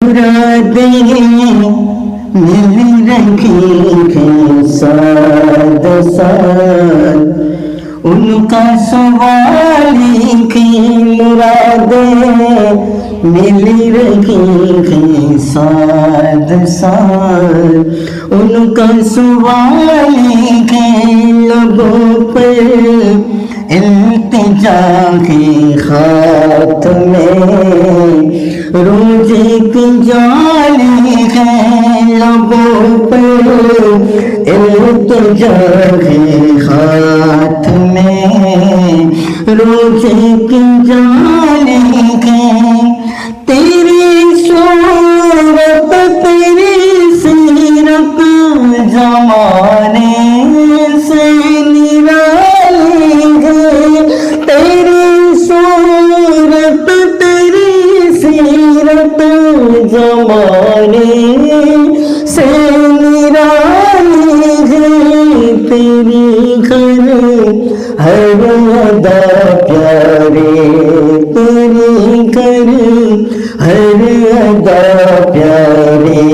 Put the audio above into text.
मुरादे मिल रही है साथ साथ, उनका सवाल की मुरादे मिल रही है साथ साथ, उनका सवाल के लबों पर इल्तिजा के खात में, रोजे की जाली है लबों पर इल्तिजा के हाथ में, रोजे की जाली है तेरी सूरत तेरी सीरत जमाने से निराली है, तेरी सूरत तेरी सीरत जमाने से निराली है, तेरी घर हर अदा प्यारे, तेरी घर हर अदा प्यारे,